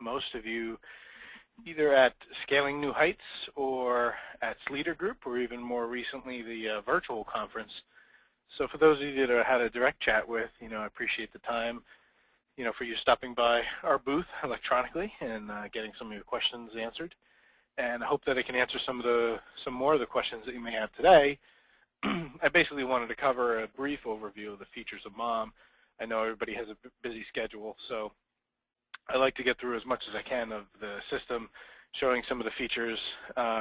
most of you either at Scaling New Heights or at Leader Group, or even more recently the virtual conference. So for those of you that I had a direct chat with, I appreciate the time, for you stopping by our booth electronically and getting some of your questions answered. And I hope that I can answer some more of the questions that you may have today. I basically wanted to cover a brief overview of the features of MOM. I know everybody has a busy schedule, so I like to get through as much as I can of the system, showing some of the features,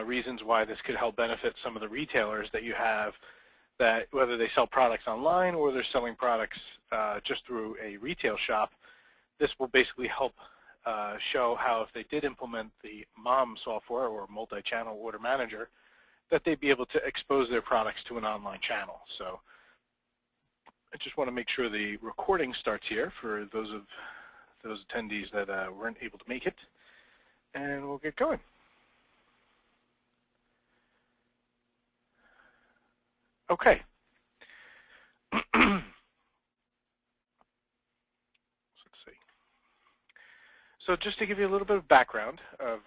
reasons why this could help benefit some of the retailers that you have, that whether they sell products online or they're selling products just through a retail shop. This will basically help show how if they did implement the MOM software or multi-channel order manager, that they'd be able to expose their products to an online channel. So I just want to make sure the recording starts here for those attendees that weren't able to make it, and we'll get going. Okay. Let's see. So just to give you a little bit of background of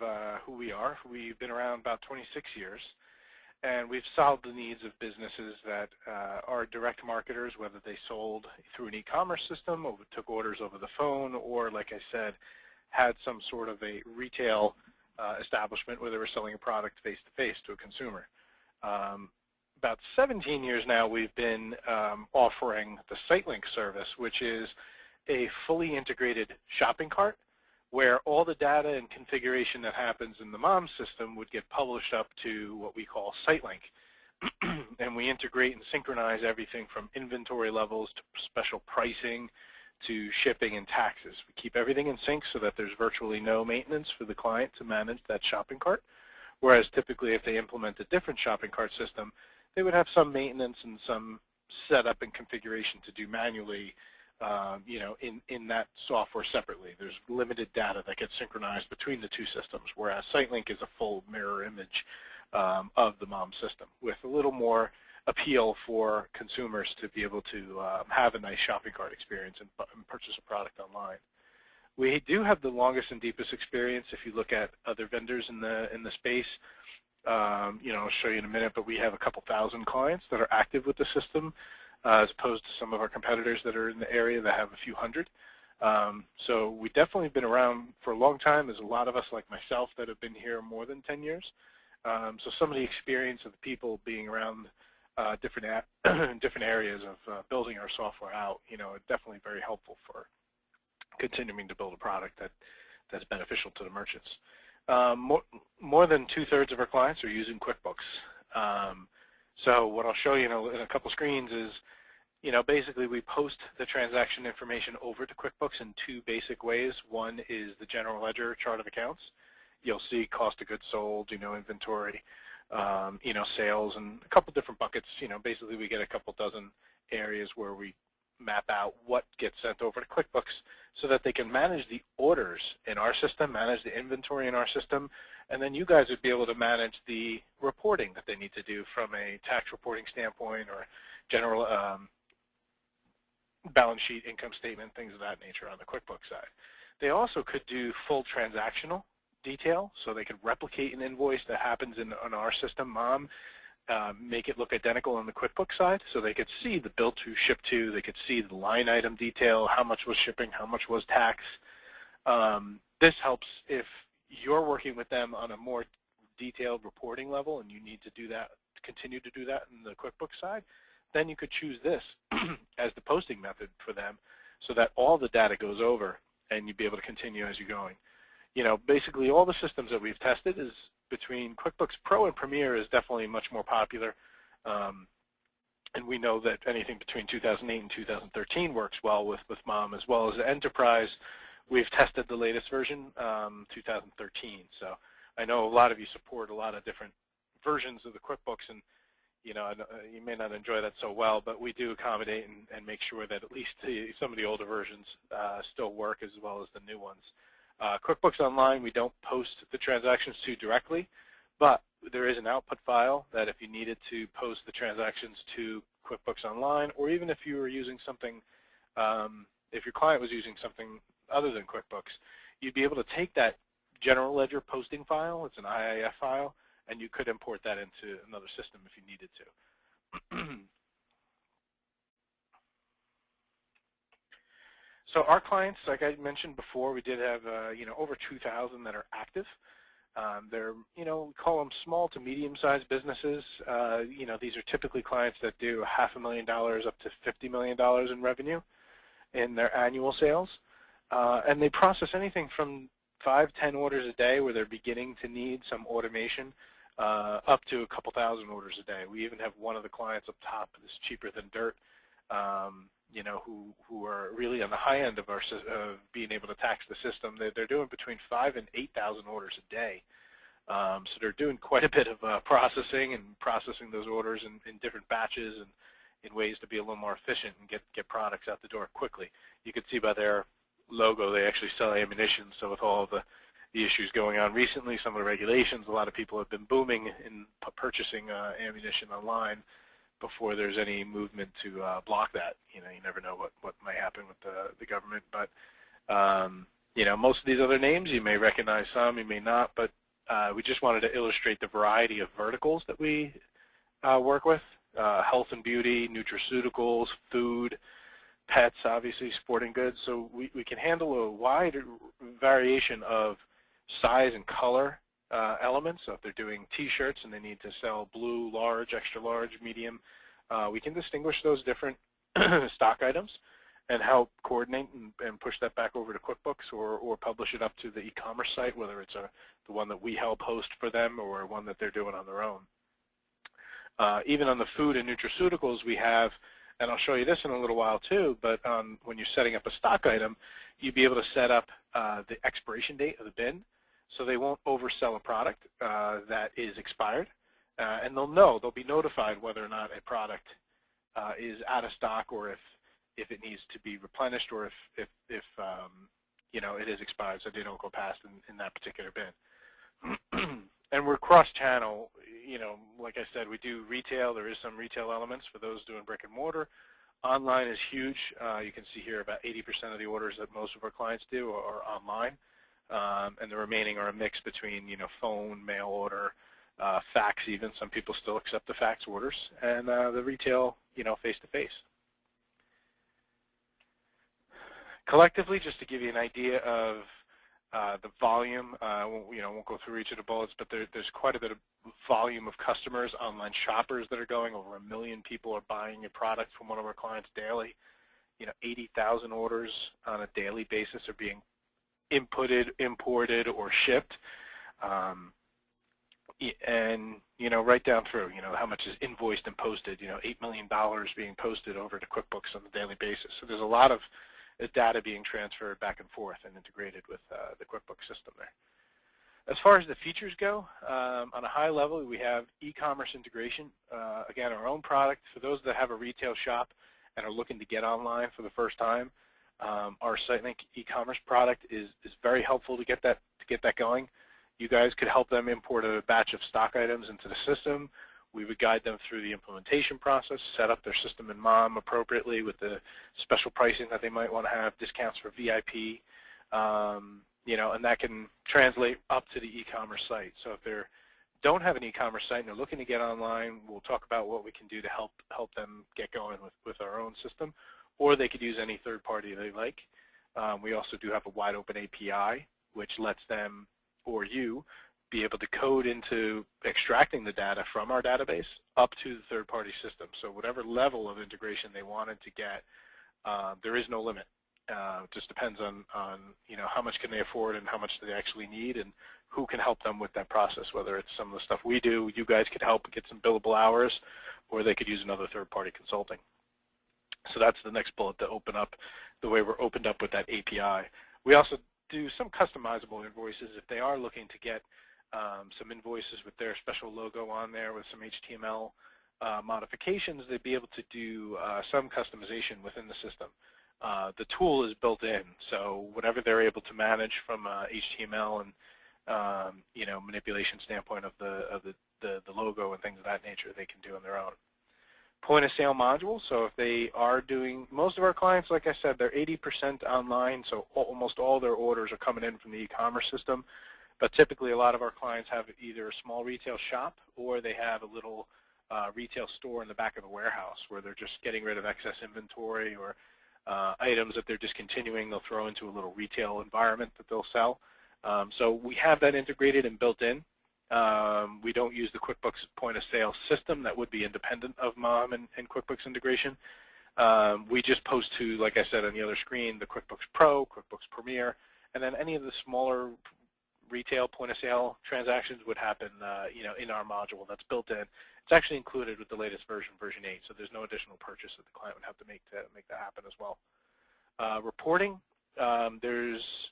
who we are, we've been around about 26 years, and we've solved the needs of businesses that are direct marketers, whether they sold through an e-commerce system or took orders over the phone, or, like I said, had some sort of a retail establishment where they were selling a product face-to-face to a consumer. About 17 years now, we've been offering the SiteLink service, which is a fully integrated shopping cart where all the data and configuration that happens in the MOM system would get published up to what we call SiteLink. And we integrate and synchronize everything from inventory levels to special pricing to shipping and taxes. We keep everything in sync so that there's virtually no maintenance for the client to manage that shopping cart, whereas typically if they implement a different shopping cart system, they would have some maintenance and some setup and configuration to do manually in that software separately. There's limited data that gets synchronized between the two systems, whereas SiteLink is a full mirror image of the MOM system with a little more appeal for consumers to be able to have a nice shopping cart experience and purchase a product online. We do have the longest and deepest experience if you look at other vendors in the space. I'll show you in a minute, but we have a couple thousand clients that are active with the system, as opposed to some of our competitors that are in the area that have a few hundred. So we've definitely been around for a long time. There's a lot of us like myself that have been here more than 10 years. So some of the experience of the people being around different areas of building our software out, are definitely very helpful for continuing to build a product that's beneficial to the merchants. More than 2/3 of our clients are using QuickBooks. So what I'll show you in a couple screens is, basically we post the transaction information over to QuickBooks in two basic ways. One is the general ledger chart of accounts. You'll see cost of goods sold, inventory, sales, and a couple different buckets. Basically we get a couple dozen areas where we map out what gets sent over to QuickBooks so that they can manage the orders in our system, manage the inventory in our system, and then you guys would be able to manage the reporting that they need to do from a tax reporting standpoint or general balance sheet, income statement, things of that nature on the QuickBooks side. They also could do full transactional detail, so they could replicate an invoice that happens on our system, MOM, make it look identical on the QuickBooks side, so they could see the bill to, ship to, they could see the line item detail, how much was shipping, how much was tax. This helps if you're working with them on a more detailed reporting level and you need to do that, continue to do that in the QuickBooks side, then you could choose this as the posting method for them so that all the data goes over and you'd be able to continue as you're going. Basically all the systems that we've tested is between QuickBooks Pro and Premier is definitely much more popular. And we know that anything between 2008 and 2013 works well with MOM, as well as the Enterprise. We've tested the latest version, 2013. So I know a lot of you support a lot of different versions of the QuickBooks, and you may not enjoy that so well, but we do accommodate and make sure that at least some of the older versions still work as well as the new ones. QuickBooks Online, we don't post the transactions to directly, but there is an output file that if you needed to post the transactions to QuickBooks Online, or even if you were using something, if your client was using something other than QuickBooks, you'd be able to take that general ledger posting file, it's an IIF file, and you could import that into another system if you needed to. So our clients, like I mentioned before, we did have over 2,000 that are active. They're, we call them small to medium-sized businesses. These are typically clients that do $500,000 up to $50 million in revenue in their annual sales. And they process anything from 5-10 orders a day where they're beginning to need some automation up to a couple thousand orders a day. We even have one of the clients up top that's cheaper than dirt, who are really on the high end of our being able to tax the system. They're doing between 5,000 and 8,000 orders a day. So they're doing quite a bit of processing those orders in different batches and in ways to be a little more efficient and get products out the door quickly. You can see by their logo they actually sell ammunition, so with all of the issues going on recently, some of the regulations, a lot of people have been booming in purchasing ammunition online before there's any movement to block that. You never know what might happen with the government. But, most of these other names, you may recognize some, you may not, but we just wanted to illustrate the variety of verticals that we work with, health and beauty, nutraceuticals, food, pets, obviously, sporting goods. So we can handle a wide variation of size and color elements. So if they're doing T-shirts and they need to sell blue, large, extra large, medium, we can distinguish those different stock items and help coordinate and push that back over to QuickBooks or publish it up to the e-commerce site, whether it's the one that we help host for them or one that they're doing on their own. Even on the food and nutraceuticals we have, and I'll show you this in a little while too, but when you're setting up a stock item, you'd be able to set up the expiration date of the bin, so they won't oversell a product that is expired, and they'll be notified whether or not a product is out of stock, or if it needs to be replenished, or if it is expired, so they don't go past in that particular bin. And we're cross-channel. Like I said, we do retail. There is some retail elements for those doing brick and mortar. Online is huge. You can see here about 80% of the orders that most of our clients do are online. And the remaining are a mix between, phone, mail order, fax even. Some people still accept the fax orders, and the retail, face-to-face. Collectively, just to give you an idea of the volume, won't go through each of the bullets, but there's quite a bit of volume of customers, online shoppers that are going. Over 1 million people are buying a product from one of our clients daily. 80,000 orders on a daily basis are being inputted, imported, or shipped, and right down through, how much is invoiced and posted. $8 million being posted over to QuickBooks on a daily basis. So there's a lot of data being transferred back and forth and integrated with the QuickBooks system there. As far as the features go, on a high level, we have e-commerce integration. Again, our own product for those that have a retail shop and are looking to get online for the first time. Our SiteLink e-commerce product is very helpful to get that going. You guys could help them import a batch of stock items into the system. We would guide them through the implementation process, set up their system in MOM appropriately with the special pricing that they might want to have, discounts for VIP, and that can translate up to the e-commerce site. So if they don't have an e-commerce site and they're looking to get online, we'll talk about what we can do to help them get going with our own system, or they could use any third party they like. We also do have a wide open API, which lets them or you be able to code into extracting the data from our database up to the third-party system. So whatever level of integration they wanted to get, there is no limit. It just depends on how much can they afford and how much do they actually need, and who can help them with that process, whether it's some of the stuff we do, you guys could help get some billable hours, or they could use another third-party consulting. So that's the next bullet to open up the way we're opened up with that API. We also do some customizable invoices if they are looking to get some invoices with their special logo on there with some HTML modifications. They'd be able to do some customization within the system. The tool is built in, so whatever they're able to manage from HTML and manipulation standpoint of the logo and things of that nature, they can do on their own. point of sale module. So if they are doing, most of our clients, like I said, they're 80% online, so almost all their orders are coming in from the e-commerce system. But typically a lot of our clients have either a small retail shop or they have a little retail store in the back of the warehouse where they're just getting rid of excess inventory or items that they're discontinuing. They'll throw into a little retail environment that they'll sell. So we have that integrated and built in. We don't use the QuickBooks point of sale system. That would be independent of MOM and QuickBooks integration. We just post to, like I said on the other screen, the QuickBooks Pro, QuickBooks Premier, and then any of the smaller retail point of sale transactions would happen in our module that's built in. It's actually included with the latest version, version 8, so there's no additional purchase that the client would have to make that happen as well. Reporting, there's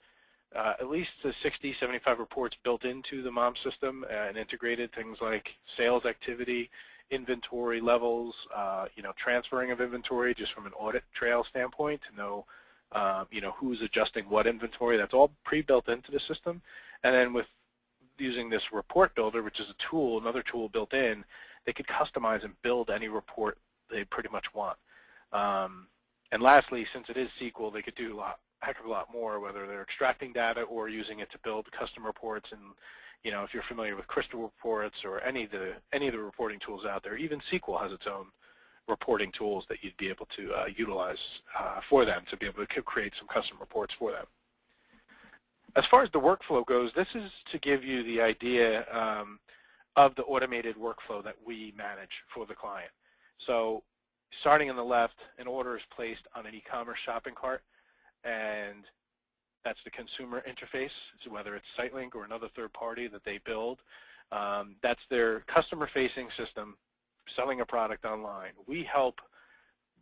at least 60, 75 reports built into the MOM system and integrated, things like sales activity, inventory levels, transferring of inventory just from an audit trail standpoint to know, who's adjusting what inventory. That's all pre-built into the system. And then with using this report builder, which is a tool, another tool built in, they could customize and build any report they pretty much want. And lastly, since it is SQL, they could do a heck of a lot more, whether they're extracting data or using it to build custom reports. And if you're familiar with Crystal reports or any of the reporting tools out there, even SQL has its own reporting tools that you'd be able to utilize for them to be able to create some custom reports for them. As far as the workflow goes, this is to give you the idea of the automated workflow that we manage for the client. So starting on the left, an order is placed on an e-commerce shopping cart, and that's the consumer interface, so whether it's SiteLink or another third party that they build. That's their customer-facing system selling a product online. We help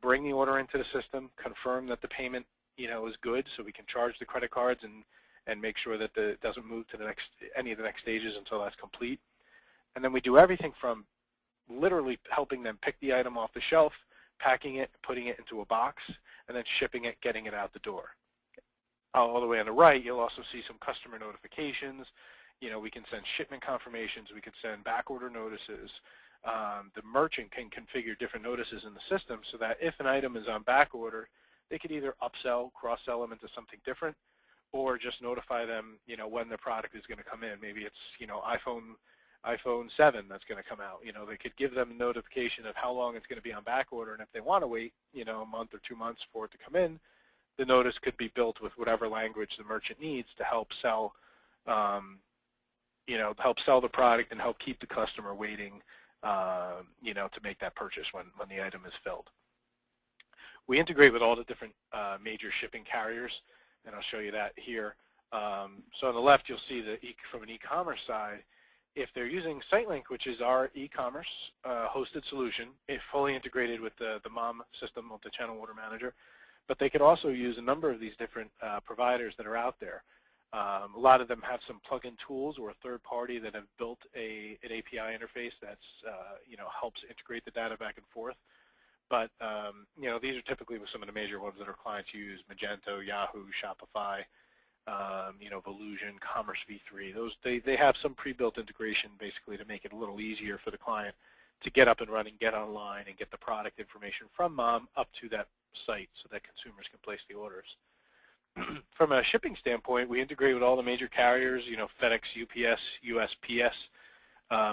bring the order into the system, confirm that the payment is good, so we can charge the credit cards and make sure that it doesn't move to any of the next stages until that's complete. And then we do everything from literally helping them pick the item off the shelf, packing it, putting it into a box, and then shipping it, getting it out the door. All the way on the right, you'll also see some customer notifications. We can send shipment confirmations. We could send back order notices. The merchant can configure different notices in the system so that if an item is on back order, they could either upsell, cross-sell them into something different, or just notify them, when the product is going to come in. Maybe it's, iPhone 7 that's going to come out. They could give them a notification of how long it's going to be on back order, and if they want to wait, a month or 2 months for it to come in, the notice could be built with whatever language the merchant needs to help sell, help sell the product and help keep the customer waiting, to make that purchase when the item is filled. We integrate with all the different major shipping carriers, and I'll show you that here. So on the left, you'll see that from an e-commerce side, if they're using SiteLink, which is our e-commerce hosted solution, it's fully integrated with the MOM system, multi-channel order manager, but they could also use a number of these different providers that are out there. A lot of them have some plug-in tools or a third party that have built an API interface that's helps integrate the data back and forth. But these are typically with some of the major ones that our clients use: Magento, Yahoo, Shopify, Volusion, Commerce V3. Those they have some pre-built integration basically to make it a little easier for the client to get up and running, get online, and get the product information from MOM up to that site so that consumers can place the orders. From a shipping standpoint, we integrate with all the major carriers, FedEx, UPS, USPS.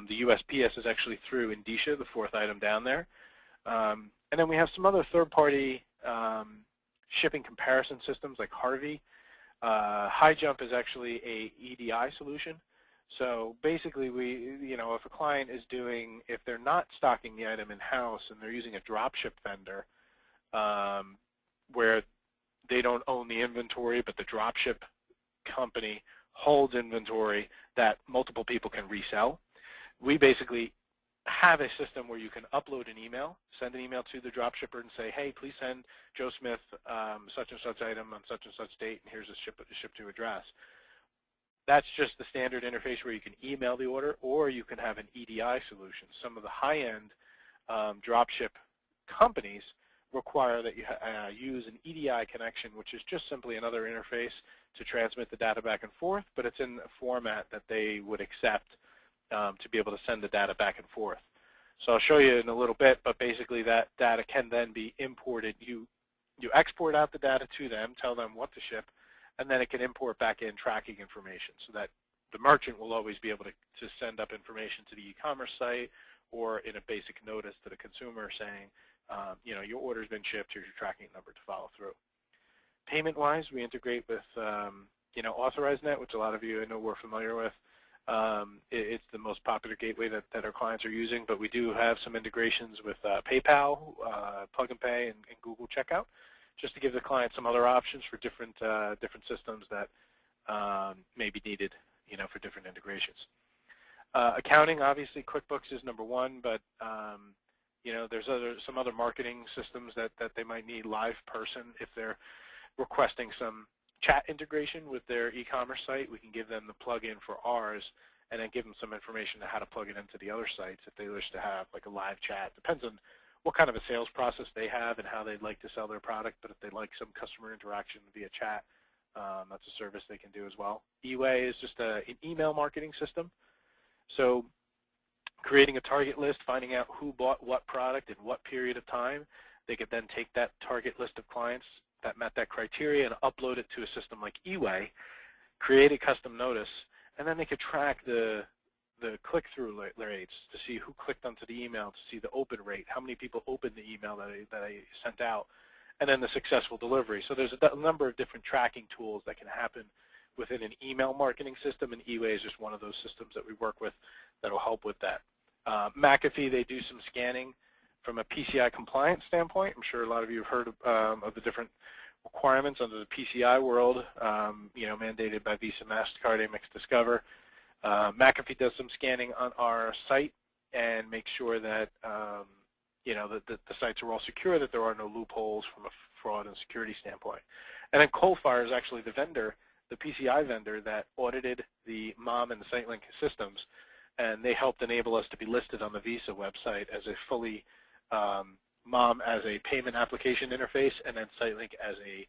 The USPS is actually through Indicia, the fourth item down there. And then we have some other third-party shipping comparison systems like Harvey. HighJump is actually a EDI solution. So basically, if a client is if they're not stocking the item in-house and they're using a dropship vendor where they don't own the inventory, but the dropship company holds inventory that multiple people can resell, we basically have a system where you can upload an email, send an email to the dropshipper and say, hey, please send Joe Smith such and such item on such and such date, and here's a ship to address. That's just the standard interface where you can email the order, or you can have an EDI solution. Some of the high-end dropship companies require that you use an EDI connection, which is just simply another interface to transmit the data back and forth, but it's in a format that they would accept to be able to send the data back and forth. So I'll show you in a little bit, but basically that data can then be imported. You export out the data to them, tell them what to ship, and then it can import back in tracking information so that the merchant will always be able to send up information to the e-commerce site or in a basic notice to the consumer saying, your order's been shipped, here's your tracking number to follow through. Payment-wise, we integrate with, AuthorizeNet, which a lot of you I know we're familiar with. It's the most popular gateway that our clients are using, but we do have some integrations with PayPal, Plug and Pay, and Google Checkout, just to give the client some other options for different systems that may be needed, for different integrations. Accounting, obviously, QuickBooks is number one, but there's some other marketing systems that they might need. LivePerson, if they're requesting some chat integration with their e-commerce site, we can give them the plug-in for ours and then give them some information on how to plug it into the other sites if they wish to have like a live chat. Depends on what kind of a sales process they have and how they'd like to sell their product, but if they like some customer interaction via chat, that's a service they can do as well. eWay is just an email marketing system. So creating a target list, finding out who bought what product in what period of time, they could then take that target list of clients that met that criteria and upload it to a system like eWay, create a custom notice, and then they could track the click-through rates to see who clicked onto the email, to see the open rate, how many people opened the email that I sent out, and then the successful delivery. So there's a number of different tracking tools that can happen within an email marketing system, and eWay is just one of those systems that we work with that will help with that. McAfee, they do some scanning from a PCI compliance standpoint. I'm sure a lot of you have heard of the different requirements under the PCI world, mandated by Visa, MasterCard, Amex, Discover. McAfee does some scanning on our site and makes sure that, that the sites are all secure, that there are no loopholes from a fraud and security standpoint. And then Coalfire is actually the vendor, the PCI vendor that audited the MOM and the SiteLink systems, and they helped enable us to be listed on the Visa website as a fully MOM as a payment application interface, and then SiteLink as a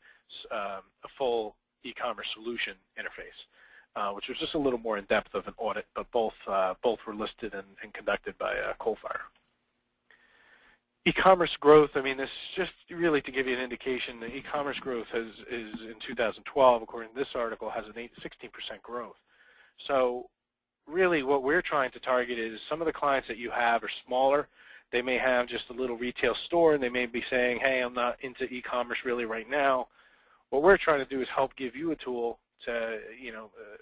full e-commerce solution interface, which was just a little more in depth of an audit, but both were listed and conducted by Coalfire. E-commerce growth, I mean, this is just really to give you an indication. The e-commerce growth is in 2012, according to this article, has an 16% growth. So really what we're trying to target is some of the clients that you have are smaller. They may have just a little retail store, and they may be saying, hey, I'm not into e-commerce really right now. What we're trying to do is help give you a tool to,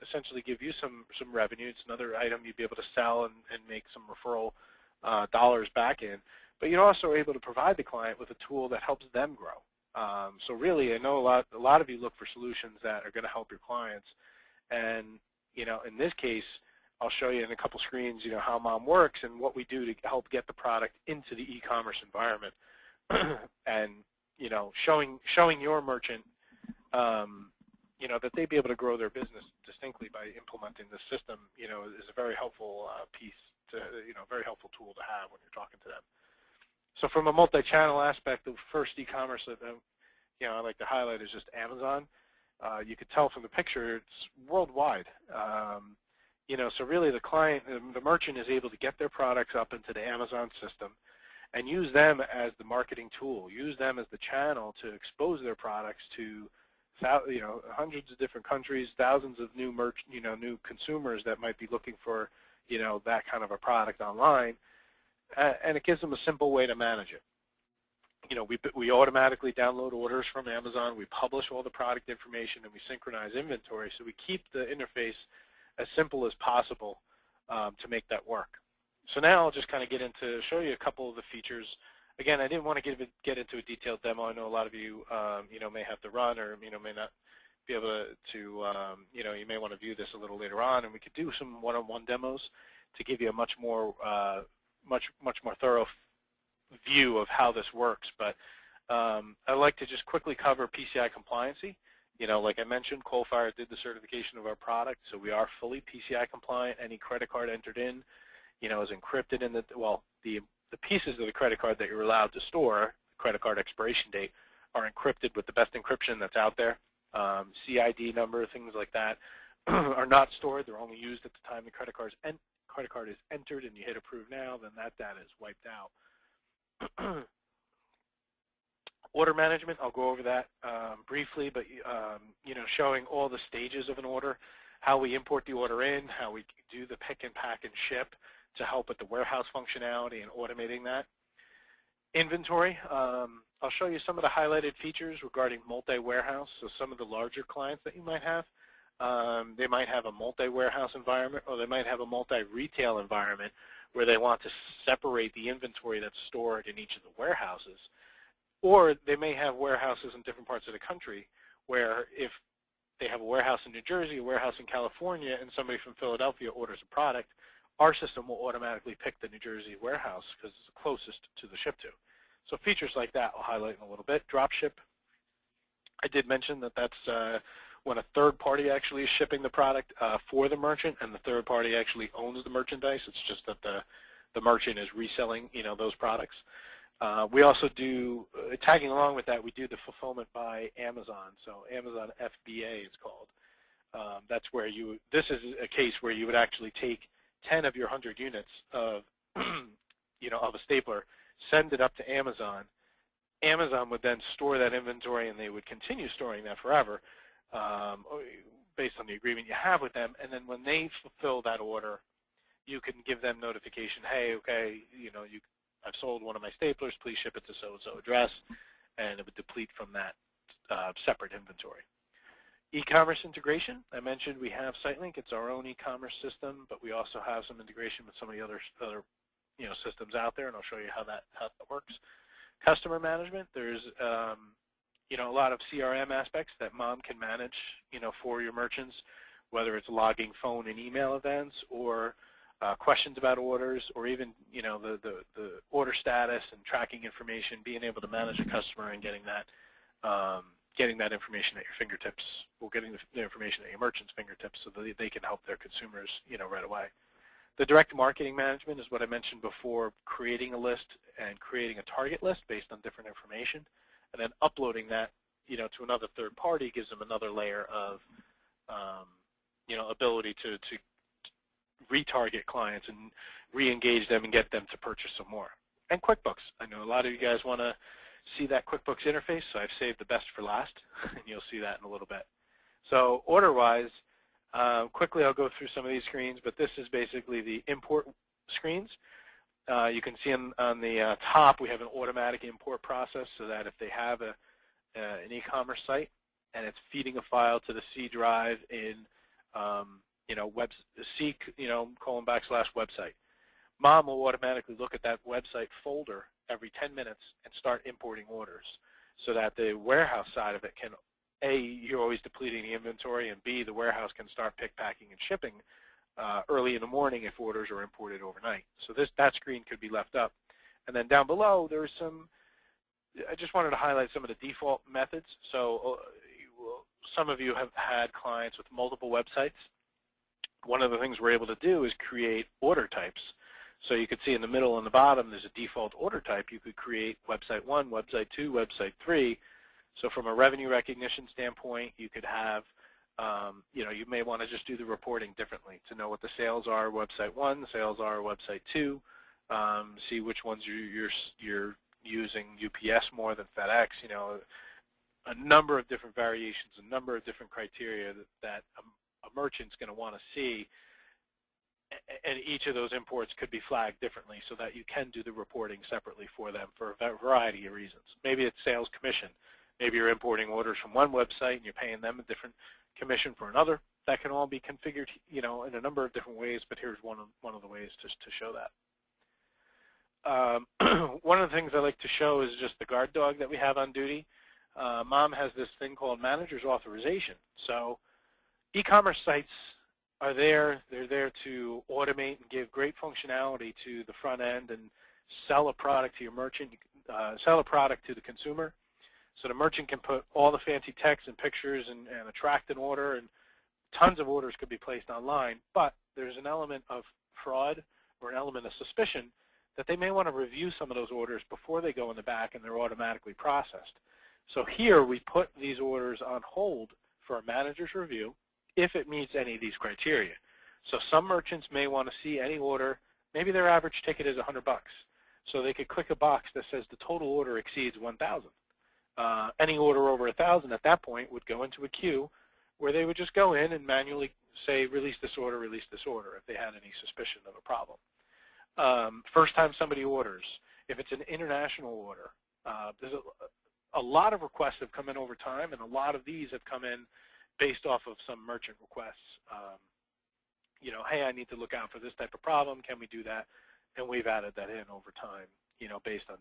essentially give you some revenue. It's another item you'd be able to sell and make some referral dollars back in. But you're also able to provide the client with a tool that helps them grow. So really, I know a lot of you look for solutions that are going to help your clients. And, in this case, I'll show you in a couple screens, how MOM works and what we do to help get the product into the e-commerce environment. And, showing your merchant, that they'd be able to grow their business distinctly by implementing this system, is a very helpful piece to, very helpful tool to have when you're talking to them. So from a multi-channel aspect, the first e-commerce that I like to highlight is just Amazon. You could tell from the picture it's worldwide. So really the client, the merchant is able to get their products up into the Amazon system and use them as the marketing tool, use them as the channel to expose their products to hundreds of different countries, thousands of new new consumers that might be looking for that kind of a product online. And it gives them a simple way to manage it. We automatically download orders from Amazon, we publish all the product information, and we synchronize inventory, so we keep the interface as simple as possible to make that work. So now I'll just kind of show you a couple of the features. Again, I didn't want to get into a detailed demo. I know a lot of you, may have to run or, may not be able to, you may want to view this a little later on, and we could do some one-on-one demos to give you a much more thorough view of how this works. But I'd like to just quickly cover PCI compliancy. Like I mentioned, Coalfire did the certification of our product, so we are fully PCI compliant. Any credit card entered in, is encrypted in the pieces of the credit card that you're allowed to store, credit card expiration date, are encrypted with the best encryption that's out there. CID number, things like that, are not stored. They're only used at the time the credit card is credit card is entered and you hit approve now, then that data is wiped out. Order management, I'll go over that briefly, but showing all the stages of an order, how we import the order in, how we do the pick and pack and ship to help with the warehouse functionality and automating that. Inventory, I'll show you some of the highlighted features regarding multi-warehouse. So some of the larger clients that you might have, they might have a multi-warehouse environment, or they might have a multi-retail environment where they want to separate the inventory that's stored in each of the warehouses. Or they may have warehouses in different parts of the country where if they have a warehouse in New Jersey, a warehouse in California, and somebody from Philadelphia orders a product, our system will automatically pick the New Jersey warehouse because it's the closest to the ship to. So features like that I'll highlight in a little bit. Dropship, I did mention that that's when a third party actually is shipping the product for the merchant, and the third party actually owns the merchandise. It's just that the merchant is reselling those products. We also do, tagging along with that, we do the fulfillment by Amazon. So Amazon FBA is called. That's where this is a case where you would actually take 10 of your 100 units of, of a stapler, send it up to Amazon. Amazon would then store that inventory, and they would continue storing that forever based on the agreement you have with them. And then when they fulfill that order, you can give them notification, hey, okay, I've sold one of my staplers, please ship it to so-and-so address, and it would deplete from that separate inventory. E-commerce integration, I mentioned we have SiteLink. It's our own e-commerce system, but we also have some integration with some of the other systems out there, and I'll show you how that works. Customer management, there's a lot of CRM aspects that Mom can manage for your merchants, whether it's logging phone and email events, or questions about orders, or even the order status and tracking information, being able to manage a customer and getting that information at your fingertips, or getting the information at your merchant's fingertips so that they can help their consumers right away. The direct marketing management is what I mentioned before, creating a list and creating a target list based on different information, and then uploading that to another third party gives them another layer of ability to retarget clients and re-engage them and get them to purchase some more. And QuickBooks. I know a lot of you guys want to see that QuickBooks interface, so I've saved the best for last, and you'll see that in a little bit. So order-wise, quickly I'll go through some of these screens, but this is basically the import screens. You can see on the top we have an automatic import process, so that if they have an e-commerce site and it's feeding a file to the C drive in C:/website, Mom will automatically look at that website folder every 10 minutes and start importing orders, so that the warehouse side of it can, A, you're always depleting the inventory, and B, the warehouse can start pick, packing, and shipping early in the morning if orders are imported overnight. So that screen could be left up. And then down below, there's I just wanted to highlight some of the default methods. So some of you have had clients with multiple websites. One of the things we're able to do is create order types. So you could see in the middle and the bottom there's a default order type. You could create website 1, website 2, website 3. So from a revenue recognition standpoint, you could have, you may want to just do the reporting differently to know what the sales are website 1, sales are website 2, see which ones you're using UPS more than FedEx, a number of different variations, a number of different criteria that a merchant's going to want to see, and each of those imports could be flagged differently so that you can do the reporting separately for them for a variety of reasons. Maybe it's sales commission. Maybe you're importing orders from one website and you're paying them a different commission for another. That can all be configured, in a number of different ways, but here's one of the ways to show that. One of the things I like to show is just the guard dog that we have on duty. Mom has this thing called manager's authorization. So e-commerce sites are there. They're there to automate and give great functionality to the front end and sell a product to your merchant, sell a product to the consumer. So the merchant can put all the fancy text and pictures and attract an order, and tons of orders could be placed online, but there's an element of fraud or an element of suspicion that they may want to review some of those orders before they go in the back and they're automatically processed. So here we put these orders on hold for a manager's review if it meets any of these criteria. So some merchants may want to see any order. Maybe their average ticket is $100. So they could click a box that says the total order exceeds 1,000. Any order over 1,000 at that point would go into a queue where they would just go in and manually say, release this order, if they had any suspicion of a problem. First time somebody orders, if it's an international order, there's a lot of requests have come in over time, and a lot of these have come in based off of some merchant requests. You know, hey, I need to look out for this type of problem. Can we do that? And we've added that in over time, you know, based on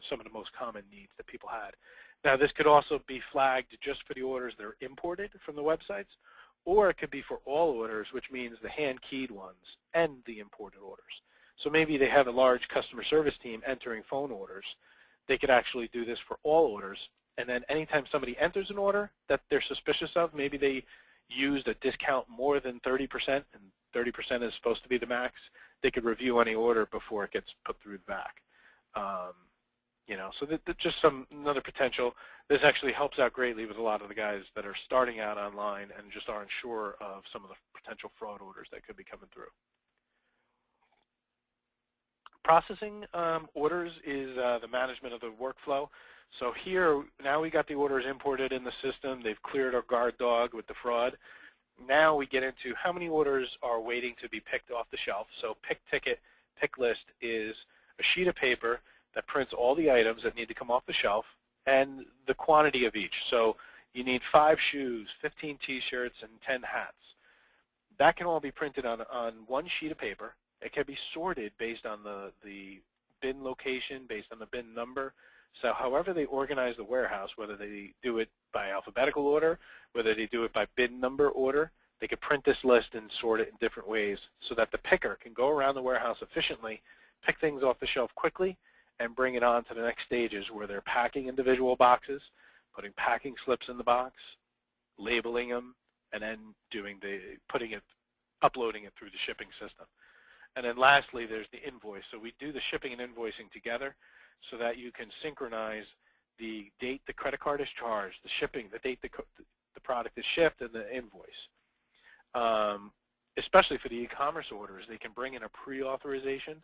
some of the most common needs that people had. Now, this could also be flagged just for the orders that are imported from the websites, or it could be for all orders, which means the hand-keyed ones and the imported orders. So maybe they have a large customer service team entering phone orders. They could actually do this for all orders, and then anytime somebody enters an order that they're suspicious of, maybe they used a discount more than 30%, and 30% is supposed to be the max, they could review any order before it gets put through the back. You know, so that's just another potential. This actually helps out greatly with a lot of the guys that are starting out online and just aren't sure of some of the potential fraud orders that could be coming through. Processing orders is the management of the workflow. So here, now we got the orders imported in the system. They've cleared our guard dog with the fraud. Now we get into how many orders are waiting to be picked off the shelf. So pick ticket, pick list is a sheet of paper that prints all the items that need to come off the shelf and the quantity of each. So you need 5 shoes, 15 t-shirts, and 10 hats. That can all be printed on one sheet of paper. It can be sorted based on the bin location, based on the bin number. So however they organize the warehouse, whether they do it by alphabetical order, whether they do it by bin number order, they could print this list and sort it in different ways so that the picker can go around the warehouse efficiently, pick things off the shelf quickly, and bring it on to the next stages where they're packing individual boxes, putting packing slips in the box, labeling them, and then uploading it through the shipping system. And then lastly, there's the invoice. So we do the shipping and invoicing together so that you can synchronize the date the credit card is charged, the shipping, the date the product is shipped, and the invoice. Especially for the e-commerce orders, they can bring in a pre-authorization.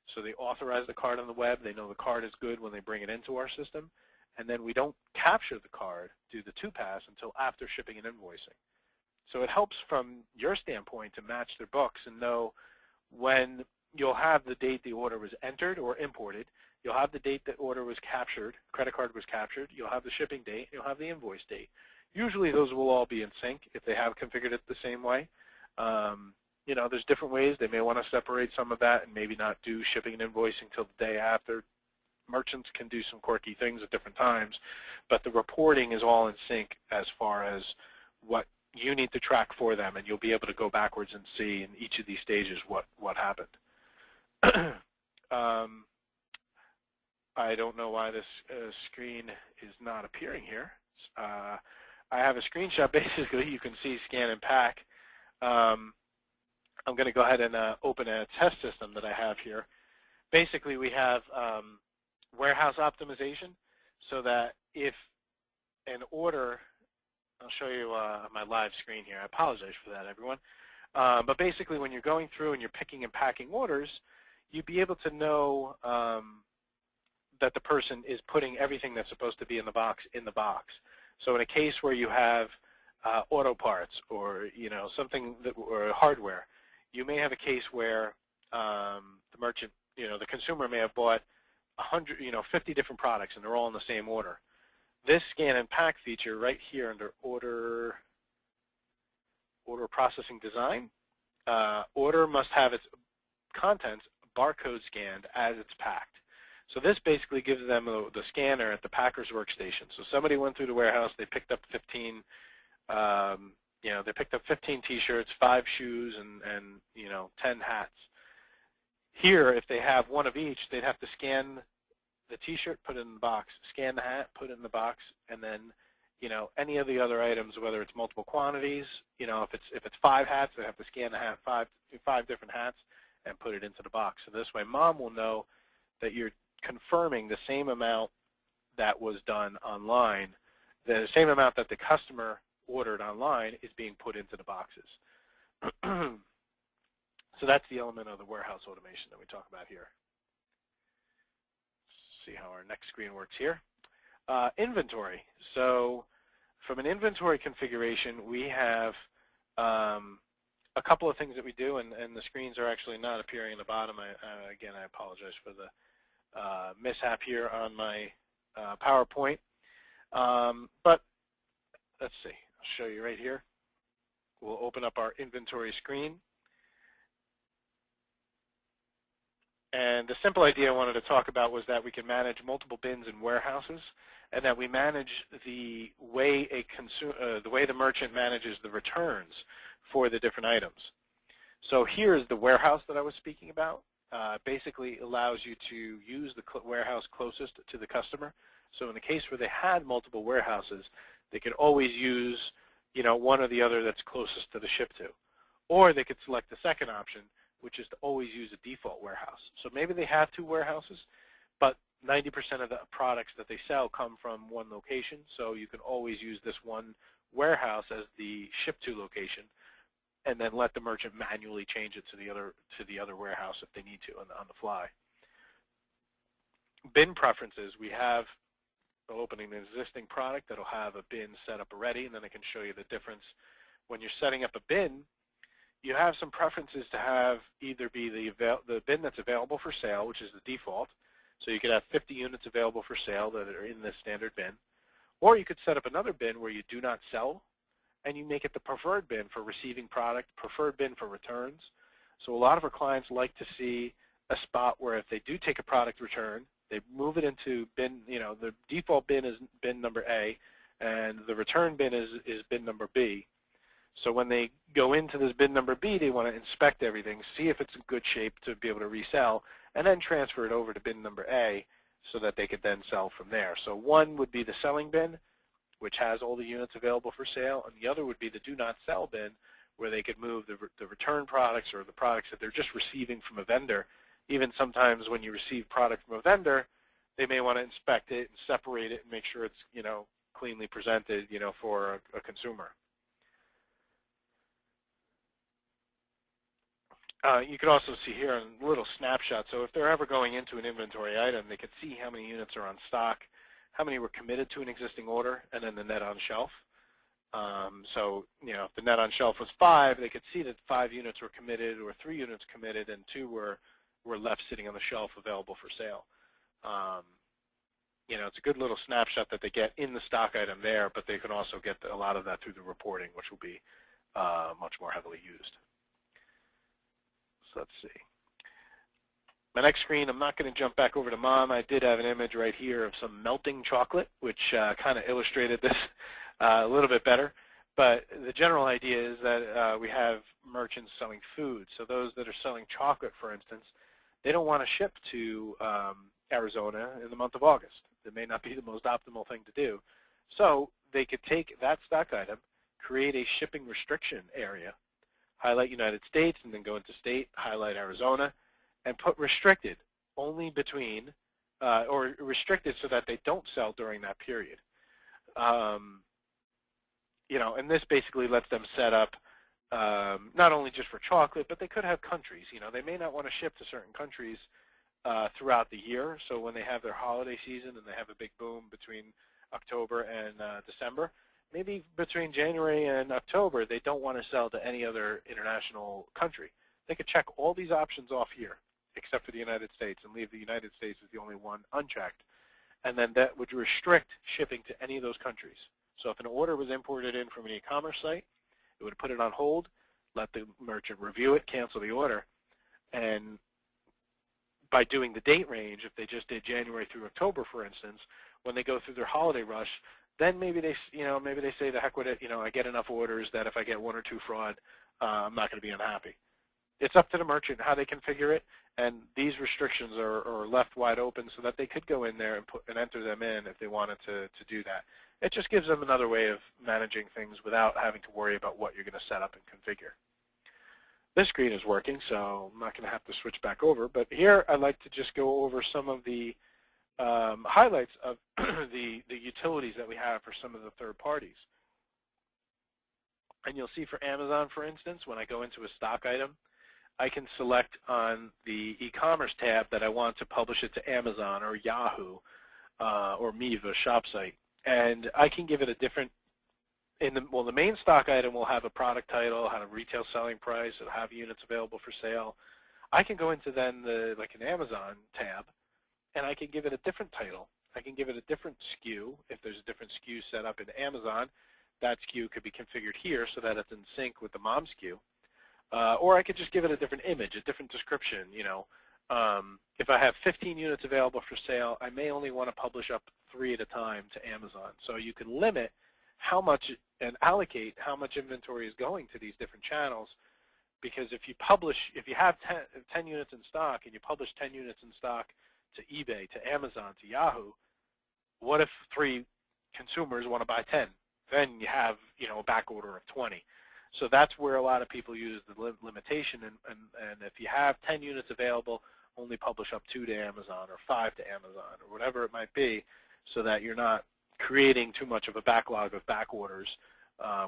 So they authorize the card on the web. They know the card is good when they bring it into our system. And then we don't capture the card, do the 2-pass, until after shipping and invoicing. So it helps from your standpoint to match their books and know when you'll have the date the order was entered or imported, you'll have the date that order was captured, credit card was captured, you'll have the shipping date, you'll have the invoice date. Usually those will all be in sync if they have configured it the same way. You know, there's different ways. They may want to separate some of that and maybe not do shipping and invoicing until the day after. Merchants can do some quirky things at different times, but the reporting is all in sync as far as what you need to track for them, and you'll be able to go backwards and see in each of these stages what happened. I don't know why this screen is not appearing here. I have a screenshot. Basically, you can see scan and pack. I'm going to go ahead and open a test system that I have here. Basically, we have warehouse optimization so that if an order, I'll show you my live screen here. I apologize for that, everyone. But basically, when you're going through and you're picking and packing orders, you'd be able to know that the person is putting everything that's supposed to be in the box in the box. So in a case where you have auto parts or something or hardware, you may have a case where the merchant, the consumer may have bought 100, 50 different products and they're all in the same order. This scan and pack feature right here under order processing design, order must have its contents barcode scanned as it's packed. So this basically gives them the scanner at the packer's workstation. So somebody went through the warehouse, they picked up 15, they picked up 15 t-shirts, 5 shoes, and 10 hats. Here, if they have one of each, they'd have to scan the t-shirt, put it in the box, scan the hat, put it in the box, and then any of the other items, whether it's multiple quantities, if it's 5 hats, they have to scan the hat, five different hats, and put it into the box. So this way, mom will know that you're confirming the same amount that was done online, the same amount that the customer ordered online is being put into the boxes. So that's the element of the warehouse automation that we talk about here. Let's see how our next screen works here. Inventory. So from an inventory configuration, we have a couple of things that we do, and the screens are actually not appearing in the bottom. Again, I apologize for the mishap here on my PowerPoint. But let's see. I'll show you right here. We'll open up our inventory screen. And the simple idea I wanted to talk about was that we can manage multiple bins in warehouses, and that we manage the way the merchant manages the returns for the different items. So here is the warehouse that I was speaking about. Basically allows you to use the warehouse closest to the customer. So in the case where they had multiple warehouses, they could always use, one or the other that's closest to the ship to. Or they could select the second option, which is to always use a default warehouse. So maybe they have 2 warehouses, but 90% of the products that they sell come from one location, so you can always use this one warehouse as the ship-to location, and then let the merchant manually change it to the other warehouse if they need to on the fly. Bin preferences, we have opening an existing product that'll have a bin set up already, and then I can show you the difference. When you're setting up a bin, you have some preferences to have either be the bin that's available for sale, which is the default. So you could have 50 units available for sale that are in this standard bin. Or you could set up another bin where you do not sell, and you make it the preferred bin for receiving product, preferred bin for returns. So a lot of our clients like to see a spot where if they do take a product return, they move it into bin, the default bin is bin number A, and the return bin is bin number B. So when they go into this bin number B, they want to inspect everything, see if it's in good shape to be able to resell, and then transfer it over to bin number A so that they could then sell from there. So one would be the selling bin, which has all the units available for sale, and the other would be the do not sell bin, where they could move the return products or the products that they're just receiving from a vendor. Even sometimes when you receive product from a vendor, they may want to inspect it and separate it and make sure it's cleanly presented for a consumer. You can also see here a little snapshot. So if they're ever going into an inventory item, they could see how many units are on stock, how many were committed to an existing order, and then the net on shelf. So if the net on shelf was 5, they could see that 5 units were committed or 3 units committed and 2 were left sitting on the shelf available for sale. It's a good little snapshot that they get in the stock item there, but they can also get a lot of that through the reporting, which will be much more heavily used. So let's see. My next screen, I'm not going to jump back over to Mom. I did have an image right here of some melting chocolate, which kind of illustrated this a little bit better. But the general idea is that we have merchants selling food. So those that are selling chocolate, for instance, they don't want to ship to Arizona in the month of August. That may not be the most optimal thing to do. So they could take that stock item, create a shipping restriction area, highlight United States, and then go into state, highlight Arizona, and put restricted only between, or restricted so that they don't sell during that period. And this basically lets them set up not only just for chocolate, but they could have countries. They may not want to ship to certain countries throughout the year. So when they have their holiday season and they have a big boom between October and December, maybe between January and October, they don't want to sell to any other international country. They could check all these options off here, except for the United States, and leave the United States as the only one unchecked. And then that would restrict shipping to any of those countries. So if an order was imported in from an e-commerce site, it would put it on hold, let the merchant review it, cancel the order, and by doing the date range, if they just did January through October, for instance, when they go through their holiday rush, then maybe they say the heck with it. I get enough orders that if I get 1 or 2 fraud, I'm not going to be unhappy. It's up to the merchant how they configure it, and these restrictions are left wide open so that they could go in there and enter them in if they wanted to do that. It just gives them another way of managing things without having to worry about what you're going to set up and configure. This screen is working, so I'm not going to have to switch back over. But here I'd like to just go over some of the highlights of the utilities that we have for some of the third parties. And you'll see for Amazon, for instance, when I go into a stock item, I can select on the e-commerce tab that I want to publish it to Amazon or Yahoo or Miva shop site. And I can give it a different, the main stock item will have a product title, have a retail selling price, it'll have units available for sale. I can go into then like an Amazon tab, and I can give it a different title. I can give it a different SKU. If there's a different SKU set up in Amazon, that SKU could be configured here so that it's in sync with the mom SKU. Or I could just give it a different image, a different description. If I have 15 units available for sale, I may only want to publish up 3 at a time to Amazon. So you can limit how much and allocate how much inventory is going to these different channels, because if you have 10 units in stock and you publish 10 units in stock to eBay, to Amazon, to Yahoo, what if 3 consumers want to buy 10? Then you have a back order of 20. So that's where a lot of people use the limitation, and if you have 10 units available, only publish up 2 to Amazon or 5 to Amazon or whatever it might be, so that you're not creating too much of a backlog of back orders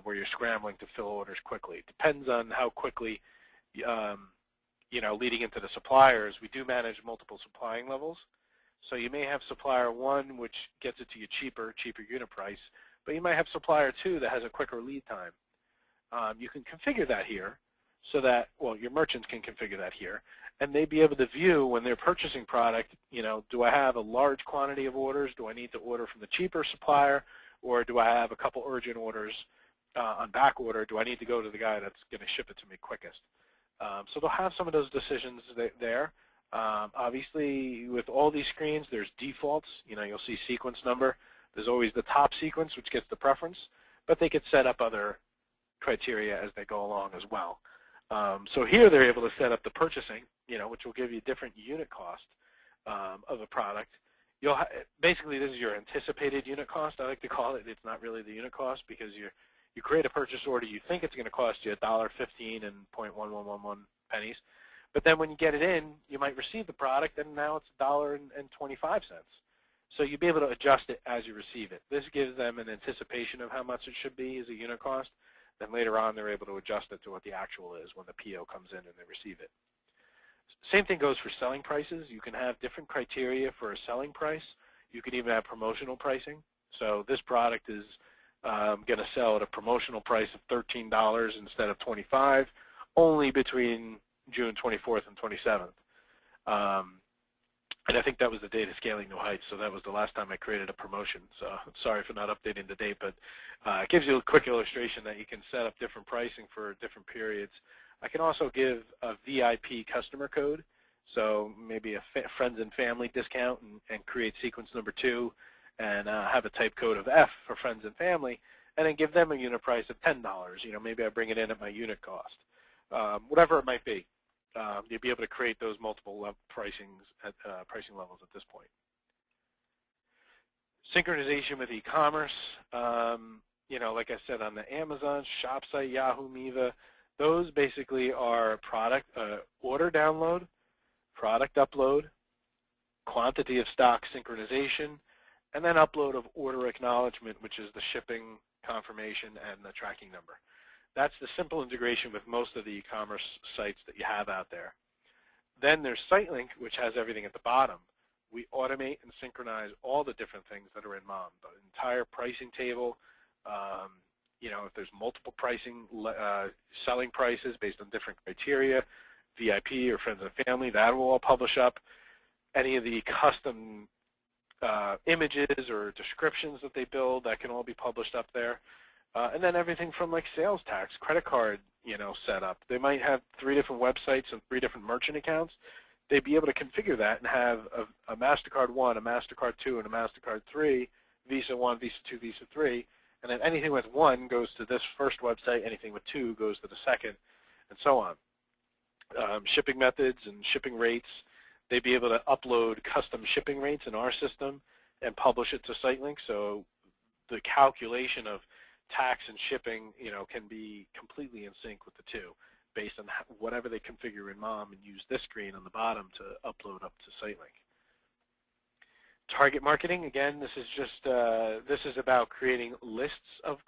where you're scrambling to fill orders quickly. It depends on how quickly, leading into the suppliers, we do manage multiple supplying levels. So you may have supplier 1, which gets it to you cheaper unit price, but you might have supplier 2 that has a quicker lead time. You can configure that here so that, your merchants can configure that here, and they'd be able to view when they're purchasing product, do I have a large quantity of orders? Do I need to order from the cheaper supplier, or do I have a couple urgent orders on back order? Do I need to go to the guy that's going to ship it to me quickest? So they'll have some of those decisions there. Obviously, with all these screens, there's defaults. You'll see sequence number. There's always the top sequence, which gets the preference, but they could set up other criteria as they go along as well. So here they're able to set up the purchasing, which will give you different unit cost of a product. Basically, this is your anticipated unit cost, I like to call it. It's not really the unit cost, because you create a purchase order, you think it's going to cost you $1.15 and 0.1111 pennies, but then when you get it in, you might receive the product, and now it's $1.25. So you'll be able to adjust it as you receive it. This gives them an anticipation of how much it should be as a unit cost. Then later on, they're able to adjust it to what the actual is when the PO comes in and they receive it. Same thing goes for selling prices. You can have different criteria for a selling price. You can even have promotional pricing. So this product is going to sell at a promotional price of $13 instead of $25, only between June 24th and 27th. And I think that was the date of Scaling New Heights, so that was the last time I created a promotion. So sorry for not updating the date, but it gives you a quick illustration that you can set up different pricing for different periods. I can also give a VIP customer code, so maybe a friends and family discount, and create sequence number 2 and have a type code of F for friends and family, and then give them a unit price of $10. Maybe I bring it in at my unit cost. Whatever it might be. You'll be able to create those multiple pricing levels at this point. Synchronization with e-commerce, like I said, on the Amazon, shop site, Yahoo, Miva, those basically are product order download, product upload, quantity of stock synchronization, and then upload of order acknowledgement, which is the shipping confirmation and the tracking number. That's the simple integration with most of the e-commerce sites that you have out there. Then there's SiteLink, which has everything at the bottom. We automate and synchronize all the different things that are in MOM, the entire pricing table. If there's multiple pricing, selling prices based on different criteria, VIP or friends and family, that will all publish up. Any of the custom images or descriptions that they build, that can all be published up there. And then everything from like sales tax, credit card, set up. They might have 3 different websites and 3 different merchant accounts. They'd be able to configure that and have a MasterCard 1, a MasterCard 2, and a MasterCard 3, Visa 1, Visa 2, Visa 3, and then anything with 1 goes to this first website, anything with 2 goes to the second, and so on. Shipping methods and shipping rates, they'd be able to upload custom shipping rates in our system and publish it to SiteLink, so the calculation of tax and shipping, can be completely in sync with the 2 based on whatever they configure in MOM, and use this screen on the bottom to upload up to SiteLink. Target marketing, again, this is just this is about creating lists of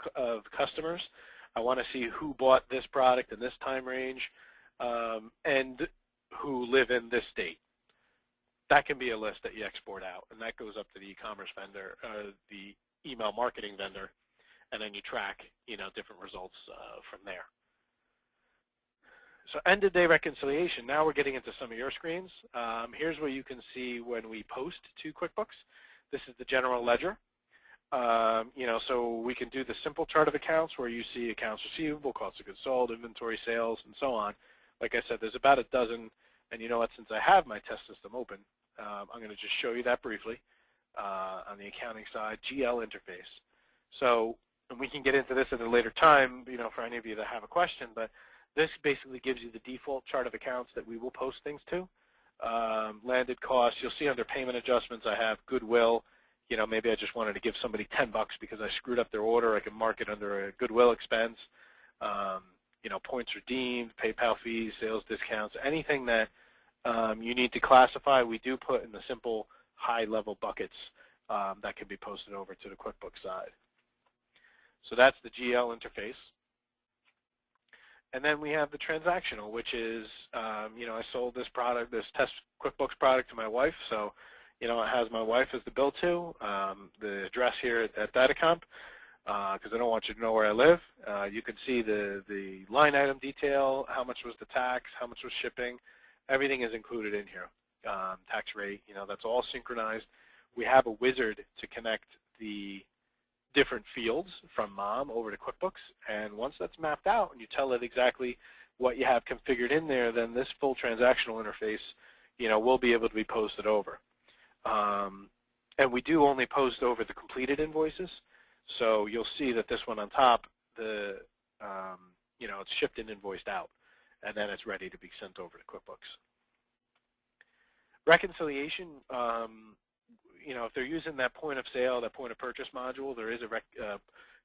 customers. I want to see who bought this product in this time range, and who live in this state. That can be a list that you export out, and that goes up to the e-commerce vendor, the email marketing vendor, and then you track, different results from there. So end-of-day reconciliation. Now we're getting into some of your screens. Here's where you can see when we post to QuickBooks. This is the general ledger. So we can do the simple chart of accounts where you see accounts receivable, cost of goods sold, inventory, sales, and so on. Like I said, there's about a dozen, and you know what, since I have my test system open, I'm going to just show you that briefly on the accounting side, GL interface. So, and we can get into this at a later time, for any of you that have a question, but this basically gives you the default chart of accounts that we will post things to. Landed costs, you'll see under payment adjustments I have goodwill. Maybe I just wanted to give somebody $10 because I screwed up their order. I can mark it under a goodwill expense. Points redeemed, PayPal fees, sales discounts, anything that you need to classify, we do put in the simple high-level buckets that can be posted over to the QuickBooks side. So that's the GL interface. And then we have the transactional, which is, I sold this product, this test QuickBooks product to my wife, so it has my wife as the bill to, the address here at Dydacomp, because I don't want you to know where I live. You can see the line item detail, how much was the tax, how much was shipping. Everything is included in here. Tax rate, that's all synchronized. We have a wizard to connect the different fields from Mom over to QuickBooks, and once that's mapped out and you tell it exactly what you have configured in there, then this full transactional interface, will be able to be posted over. And we do only post over the completed invoices, so you'll see that this one on top, it's shipped and invoiced out, and then it's ready to be sent over to QuickBooks. Reconciliation, if they're using that point of sale, that point of purchase module, there is a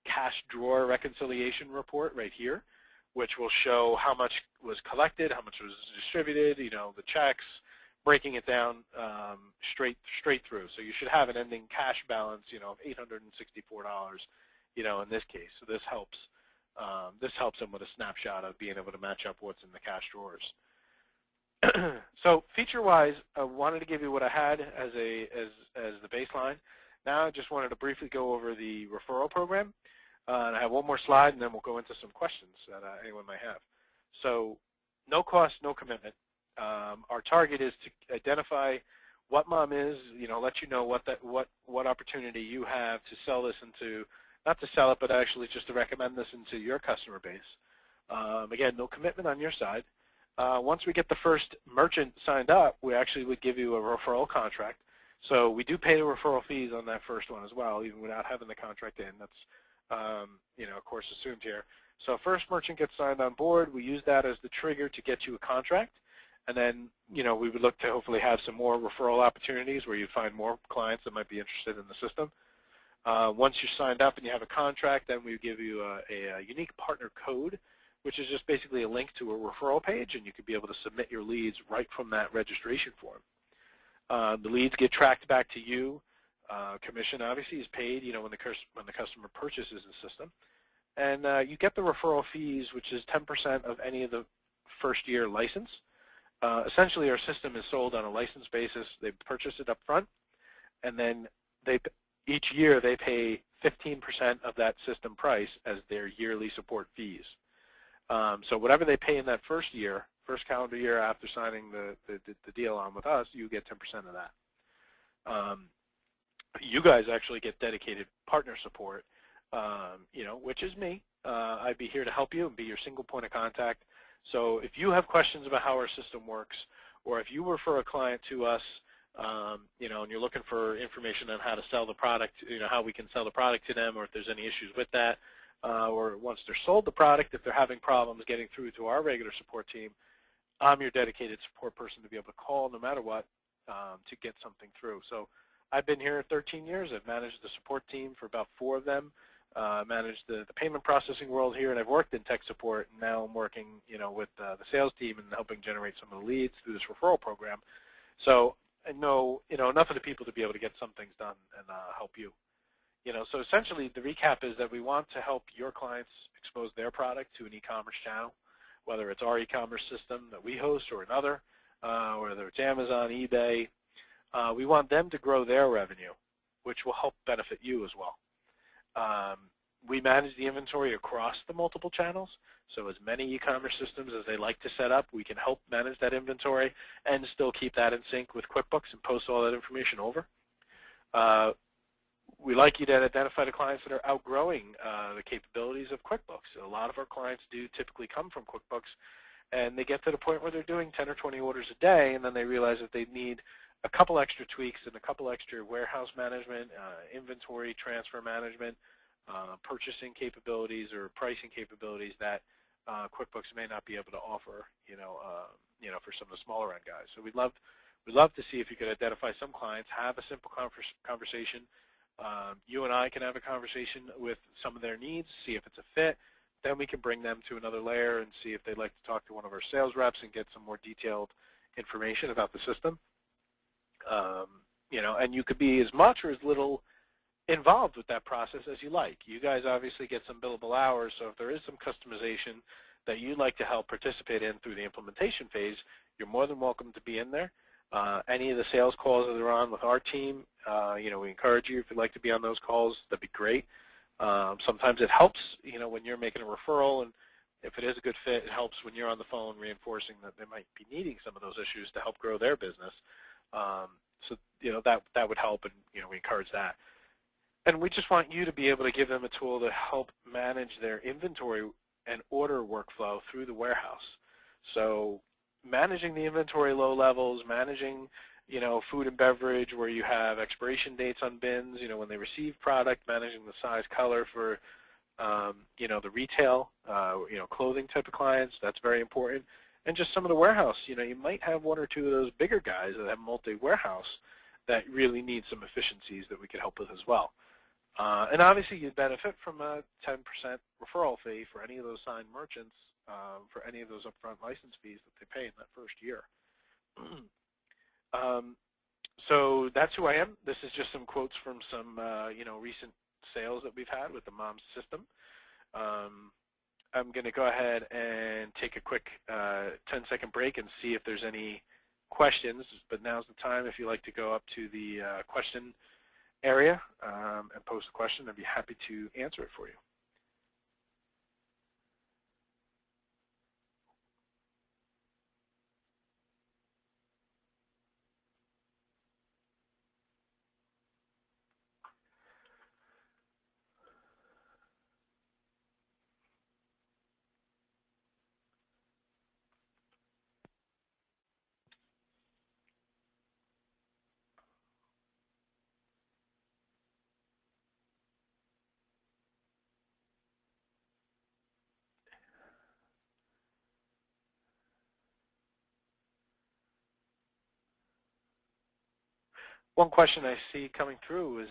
cash drawer reconciliation report right here, which will show how much was collected, how much was distributed, the checks, breaking it down straight through. So you should have an ending cash balance, of $864, in this case. So this helps. This helps them with a snapshot of being able to match up what's in the cash drawers. So feature-wise, I wanted to give you what I had as the baseline. Now I just wanted to briefly go over the referral program. And I have one more slide, and then we'll go into some questions that anyone might have. So no cost, no commitment. Our target is to identify what Mom is, let you know what opportunity you have to sell this into, not to sell it, but actually just to recommend this into your customer base. Again, no commitment on your side. Once we get the first merchant signed up, we actually would give you a referral contract. So we do pay the referral fees on that first one as well, even without having the contract in. That's, of course, assumed here. So first merchant gets signed on board. We use that as the trigger to get you a contract. And then, we would look to hopefully have some more referral opportunities where you find more clients that might be interested in the system. Once you're signed up and you have a contract, then we give you a unique partner code, which is just basically a link to a referral page, and you could be able to submit your leads right from that registration form. The leads get tracked back to you. Commission obviously is paid, when the customer purchases the system, and you get the referral fees, which is 10% of any of the first-year license. Essentially, our system is sold on a license basis. They purchase it up front, and then each year they pay 15% of that system price as their yearly support fees. So whatever they pay in that first calendar year after signing the deal on with us, you get 10% of that. You guys actually get dedicated partner support, which is me. I'd be here to help you and be your single point of contact. So if you have questions about how our system works, or if you refer a client to us, and you're looking for information on how to sell the product, how we can sell the product to them, or if there's any issues with that, or once they're sold the product, if they're having problems getting through to our regular support team, I'm your dedicated support person to be able to call no matter what to get something through. So I've been here 13 years. I've managed the support team for about 4 of them. Managed the payment processing world here, and I've worked in tech support, and now I'm working, with the sales team and helping generate some of the leads through this referral program. So I know, enough of the people to be able to get some things done and help you. So essentially the recap is that we want to help your clients expose their product to an e-commerce channel, whether it's our e-commerce system that we host or another, whether it's Amazon, eBay. We want them to grow their revenue, which will help benefit you as well. We manage the inventory across the multiple channels, so as many e-commerce systems as they like to set up, we can help manage that inventory and still keep that in sync with QuickBooks and post all that information over. We like you to identify the clients that are outgrowing the capabilities of QuickBooks. A lot of our clients do typically come from QuickBooks, and they get to the point where they're doing 10 or 20 orders a day, and then they realize that they need a couple extra tweaks and a couple extra warehouse management, inventory transfer management, purchasing capabilities or pricing capabilities that QuickBooks may not be able to offer, for some of the smaller end guys. So we'd love to see if you could identify some clients, have a simple conversation. You and I can have a conversation with some of their needs, see if it's a fit. Then we can bring them to another layer and see if they'd like to talk to one of our sales reps and get some more detailed information about the system. And you could be as much or as little involved with that process as you like. You guys obviously get some billable hours, so if there is some customization that you'd like to help participate in through the implementation phase, you're more than welcome to be in there. Any of the sales calls that are on with our team, we encourage you, if you'd like to be on those calls, that'd be great. Sometimes it helps, when you're making a referral, and if it is a good fit, it helps when you're on the phone reinforcing that they might be needing some of those issues to help grow their business. So that would help, and we encourage that. And we just want you to be able to give them a tool to help manage their inventory and order workflow through the warehouse. So managing the inventory low levels, managing food and beverage where you have expiration dates on bins, when they receive product, managing the size, color for the retail, clothing type of clients, that's very important. And just some of the warehouse, you might have one or two of those bigger guys that have multi-warehouse that really need some efficiencies that we could help with as well. And obviously you'd benefit from a 10% referral fee for any of those signed merchants for any of those upfront license fees that they pay in that first year. So that's who I am. This is just some quotes from some recent sales that we've had with the MOM system. I'm going to go ahead and take a quick 10-second break and see if there's any questions, but now's the time if you'd like to go up to the question area and post a question. I'd be happy to answer it for you. One question I see coming through is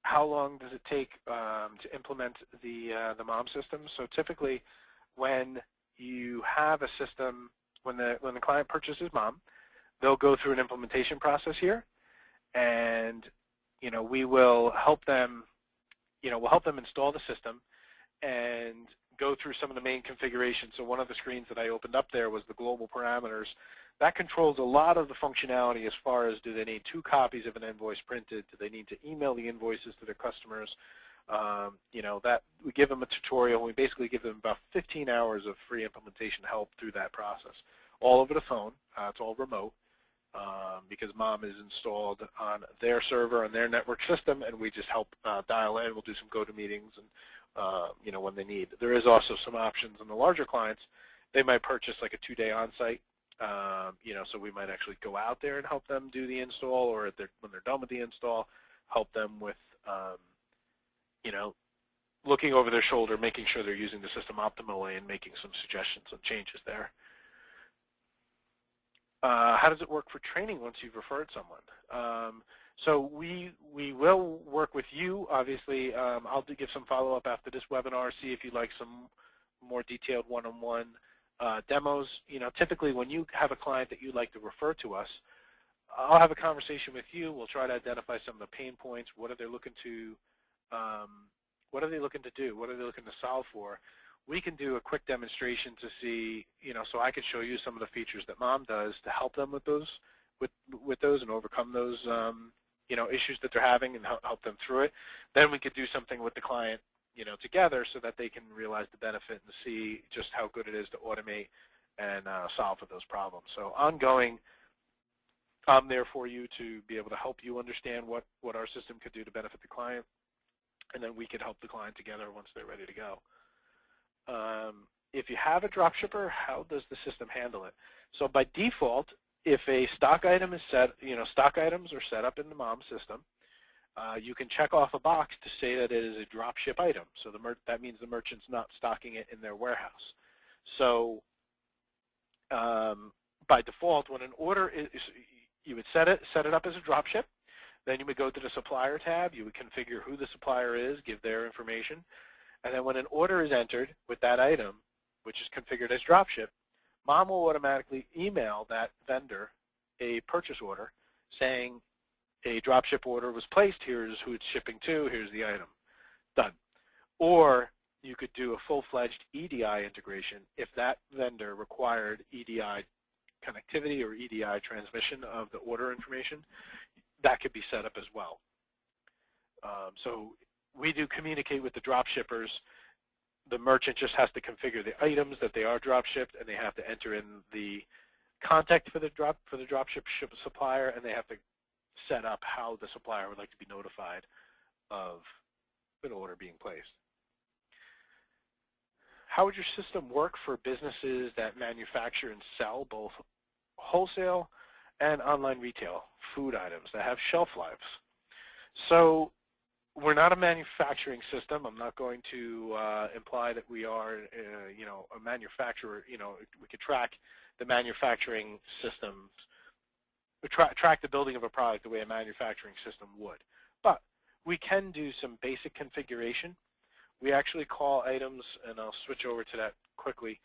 how long does it take to implement the MOM system? So typically, when you have a system, when the client purchases MOM, they'll go through an implementation process here, and we will help them. We'll help them install the system and go through some of the main configurations. So one of the screens that I opened up there was the global parameters. That controls a lot of the functionality as far as, do they need 2 copies of an invoice printed? Do they need to email the invoices to their customers? That we give them a tutorial. We basically give them about 15 hours of free implementation help through that process, all over the phone. It's all remote because MOM is installed on their server, on their network system, and we just help dial in. We'll do some go-to-meetings and when they need. There is also some options on the larger clients. They might purchase like a 2-day on-site. So we might actually go out there and help them do the install, or when they're done with the install, help them with, looking over their shoulder, making sure they're using the system optimally and making some suggestions and changes there. How does it work for training once you've referred someone? So we will work with you. Obviously, I'll give some follow-up after this webinar, see if you'd like some more detailed one-on-one demos. Typically when you have a client that you'd like to refer to us, I'll have a conversation with you. We'll try to identify some of the pain points. What are they looking to what are they looking to do? What are they looking to solve for? We can do a quick demonstration to see, so I can show you some of the features that Mom does to help them with those, with those and overcome those, issues that they're having and help them through it. Then we could do something with the client, together so that they can realize the benefit and see just how good it is to automate and solve for those problems. So ongoing, I'm there for you to be able to help you understand what our system could do to benefit the client, and then we could help the client together once they're ready to go. If you have a drop shipper, how does the system handle it? So by default, if a stock item is set, stock items are set up in the Mom system, you can check off a box to say that it is a drop ship item. So that means the merchant's not stocking it in their warehouse. So by default, when an order is, you would set it up as a drop ship. Then you would go to the supplier tab. You would configure who the supplier is, give their information. And then when an order is entered with that item, which is configured as dropship, Mom will automatically email that vendor a purchase order saying a dropship order was placed, here's who it's shipping to, here's the item. Done. Or you could do a full-fledged EDI integration if that vendor required EDI connectivity or EDI transmission of the order information. That could be set up as well. So we do communicate with the drop shippers. The merchant just has to configure the items that they are drop shipped, and they have to enter in the contact for the drop ship supplier, and they have to set up how the supplier would like to be notified of an order being placed. How would your system work for businesses that manufacture and sell both wholesale and online retail food items that have shelf lives? So we're not a manufacturing system. I'm not going to imply that we are, a manufacturer. We could track the manufacturing systems, track the building of a product the way a manufacturing system would. But we can do some basic configuration. We actually call items, and I'll switch over to that quickly.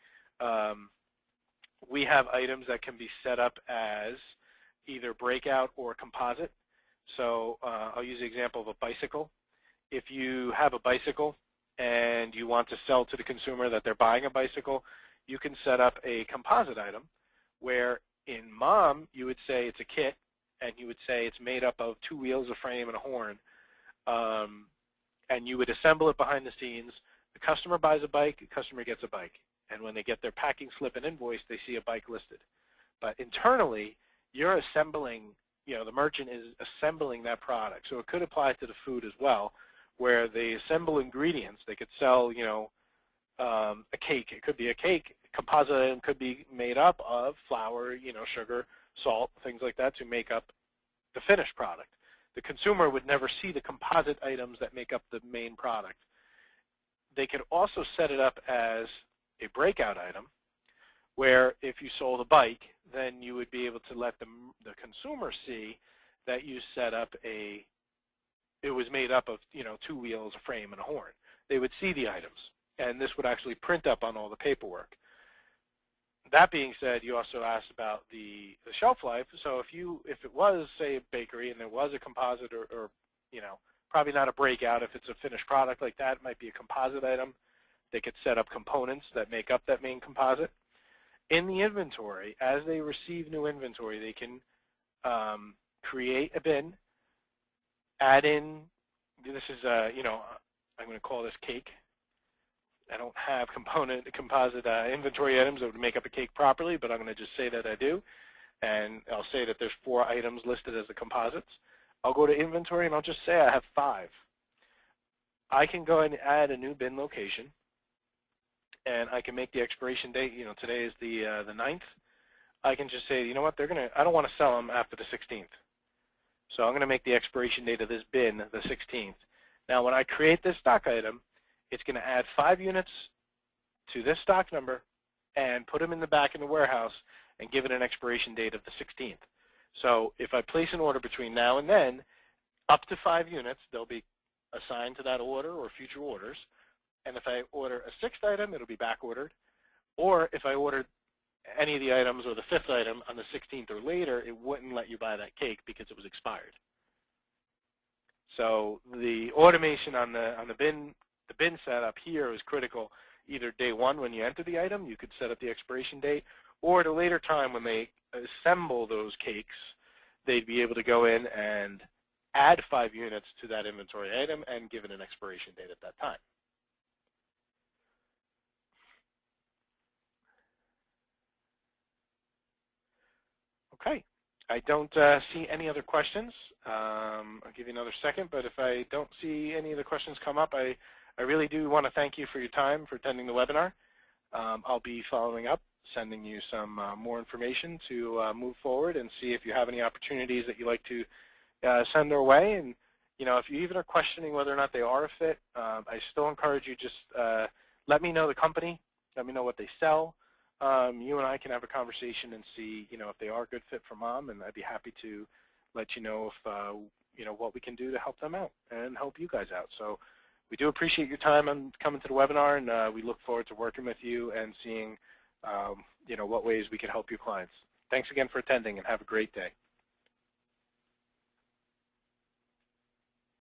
We have items that can be set up as either breakout or composite. So I'll use the example of a bicycle. If you have a bicycle and you want to sell to the consumer that they're buying a bicycle, you can set up a composite item where in Mom you would say it's a kit, and you would say it's made up of 2 wheels, a frame, and a horn. And you would assemble it behind the scenes. The customer buys a bike, the customer gets a bike. And when they get their packing slip and invoice, they see a bike listed. But internally, you're assembling, the merchant is assembling that product. So it could apply to the food as well, where they assemble ingredients. They could sell, a cake. It could be a cake. Composite item could be made up of flour, sugar, salt, things like that to make up the finished product. The consumer would never see the composite items that make up the main product. They could also set it up as a breakout item, where if you sold a bike, then you would be able to let the consumer see that you set up it was made up of 2 wheels, a frame, and a horn. They would see the items, and this would actually print up on all the paperwork. That being said, you also asked about the shelf life. So if it was, say, a bakery and there was a composite or probably not a breakout. If it's a finished product like that, it might be a composite item. They could set up components that make up that main composite. In the inventory, as they receive new inventory, they can create a bin, add in, this is, I'm going to call this cake. I don't have composite inventory items that would make up a cake properly, but I'm going to just say that I do. And I'll say that there's 4 items listed as the composites. I'll go to inventory, and I'll just say I have 5. I can go ahead and add a new bin location, and I can make the expiration date. Today is the 9th. I can just say, you know what, I don't want to sell them after the 16th. So I'm going to make the expiration date of this bin the 16th. Now, when I create this stock item, it's going to add 5 units to this stock number and put them in the back in the warehouse and give it an expiration date of the 16th. So if I place an order between now and then, up to 5 units, they'll be assigned to that order or future orders. And if I order a 6th item, it'll be back ordered. Or if I order any of the items or the 5th item on the 16th or later, it wouldn't let you buy that cake because it was expired. So the automation on the bin setup here is critical. Either day 1 when you enter the item, you could set up the expiration date, or at a later time when they assemble those cakes, they'd be able to go in and add 5 units to that inventory item and give it an expiration date at that time. Okay, I don't see any other questions. I'll give you another second, but if I don't see any of the questions come up, I really do want to thank you for your time for attending the webinar. I'll be following up, sending you some more information to move forward and see if you have any opportunities that you'd like to send our way. And if you even are questioning whether or not they are a fit, I still encourage you just let me know the company, let me know what they sell. You and I can have a conversation and see, if they are a good fit for mom, and I'd be happy to let you know if, what we can do to help them out and help you guys out. So we do appreciate your time on coming to the webinar, and we look forward to working with you and seeing, what ways we can help your clients. Thanks again for attending, and have a great day.